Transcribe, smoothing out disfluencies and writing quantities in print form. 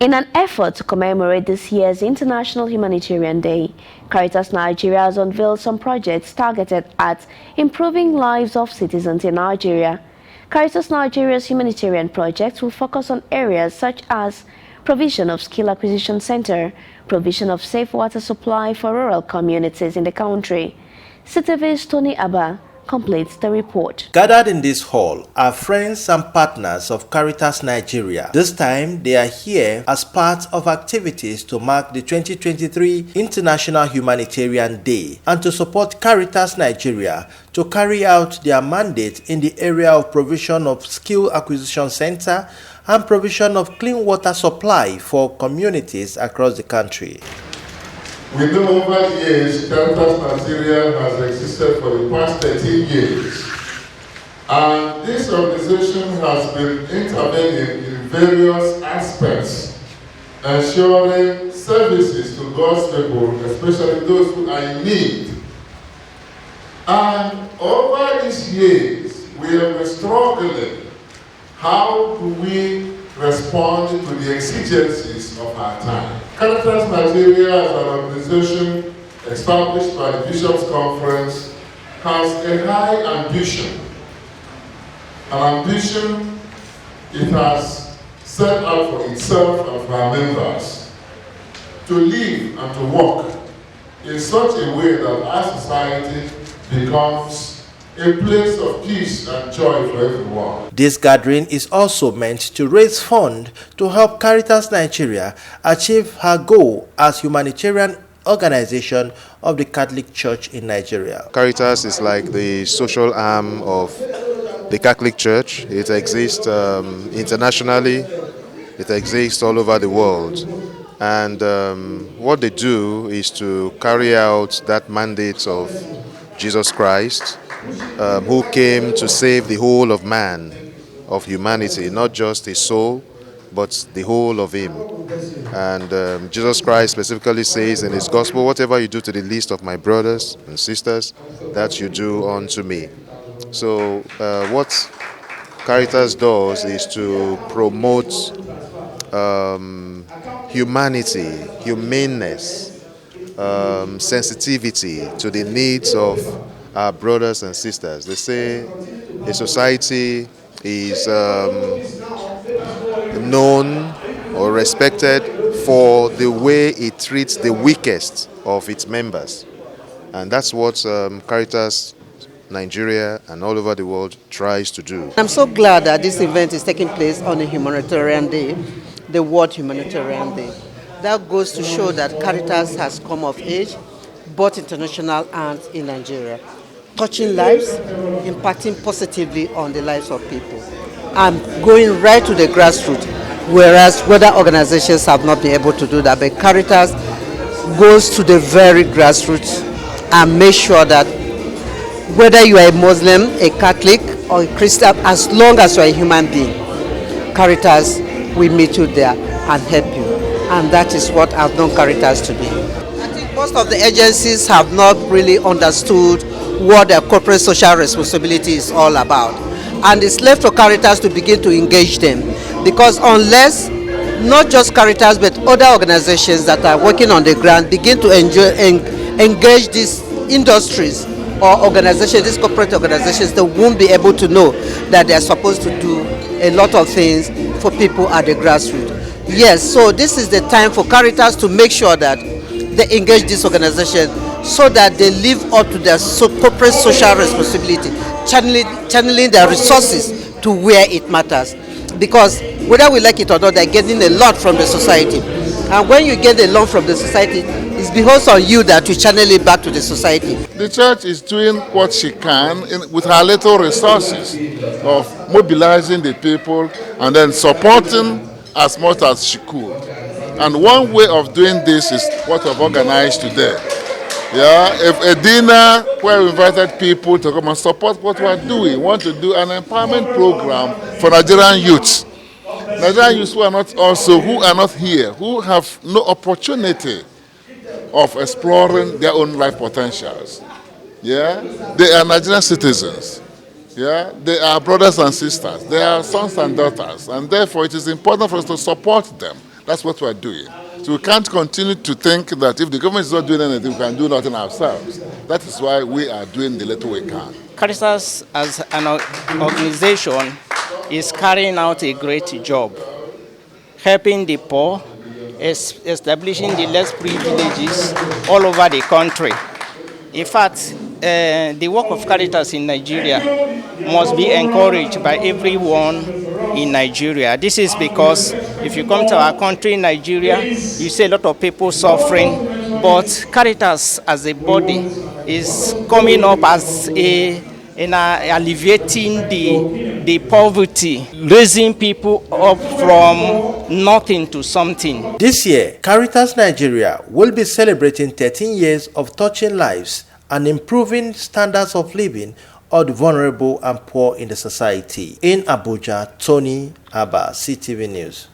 In an effort to commemorate this year's International Humanitarian Day, Caritas Nigeria has unveiled some projects targeted at improving lives of citizens in Nigeria. Caritas Nigeria's humanitarian projects will focus on areas such as provision of skill acquisition center, provision of safe water supply for rural communities in the country. CTV's Tony Abba completes the report. Gathered in this hall are friends and partners of Caritas Nigeria. This time, they are here as part of activities to mark the 2023 International Humanitarian Day and to support Caritas Nigeria to carry out their mandate in the area of provision of skill acquisition center and provision of clean water supply for communities across the country. We know over the years, Caritas Nigeria has existed for the past 13 years. And this organization has been intervening in various aspects, ensuring services to God's people, especially those who are in need. And over these years, we have been struggling. How do we respond to the exigencies of our time? Caritas Nigeria, as an organization established by the Bishops' Conference, has a high ambition. An ambition it has set out for itself and for our members to live and to work in such a way that our society becomes a place of peace and joy for everyone. This gathering is also meant to raise funds to help Caritas Nigeria achieve her goal as humanitarian organization of the Catholic Church in Nigeria. Caritas is like the social arm of the Catholic Church. It exists internationally, it exists all over the world. And what they do is to carry out that mandate of Jesus Christ, who came to save the whole of man, of humanity, not just his soul, but the whole of him. And Jesus Christ specifically says in his gospel, whatever you do to the least of my brothers and sisters, that you do unto me. So what Caritas does is to promote humanity, humaneness, sensitivity to the needs of our brothers and sisters. They say a society is known or respected for the way it treats the weakest of its members. And that's what Caritas Nigeria and all over the world tries to do. I'm so glad that this event is taking place on a humanitarian day, the World Humanitarian Day. That goes to show that Caritas has come of age, both international and in Nigeria, touching lives, impacting positively on the lives of people, and going right to the grassroots, whereas other organizations have not been able to do that. But Caritas goes to the very grassroots and makes sure that whether you are a Muslim, a Catholic, or a Christian, as long as you are a human being, Caritas will meet you there and help you. And that is what I've known Caritas to be. I think most of the agencies have not really understood what their corporate social responsibility is all about. And it's left for Caritas to begin to engage them. Because unless not just Caritas but other organizations that are working on the ground begin to engage these industries or organizations, these corporate organizations, they won't be able to know that they are supposed to do a lot of things for people at the grassroots. Yes, so this is the time for Caritas to make sure that they engage this organization so that they live up to their corporate social responsibility, channeling their resources to where it matters. Because whether we like it or not, they're getting a lot from the society. And when you get a lot from the society, it's because on you that you channel it back to the society. The church is doing what she can with her little resources of mobilizing the people and then supporting as much as she could. And one way of doing this is what we've organized today. Yeah, if a dinner where we invited people to come and support what we're doing. We want to do an empowerment program for Nigerian youths. Nigerian youths who are not here, who have no opportunity of exploring their own life potentials. Yeah, they are Nigerian citizens. Yeah, they are brothers and sisters. They are sons and daughters, and therefore it is important for us to support them. That's what we're doing. So we can't continue to think that if the government is not doing anything, we can do nothing ourselves. That is why we are doing the little we can. Caritas as an organization is carrying out a great job, helping the poor, establishing the less privileges all over the country. In fact, the work of Caritas in Nigeria must be encouraged by everyone in Nigeria. This is because if you come to our country, Nigeria, you see a lot of people suffering, but Caritas as a body is coming up as alleviating the poverty, raising people up from nothing to something. This year, Caritas Nigeria will be celebrating 13 years of touching lives and improving standards of living of the vulnerable and poor in the society. In Abuja, Tony Abba, CTV News.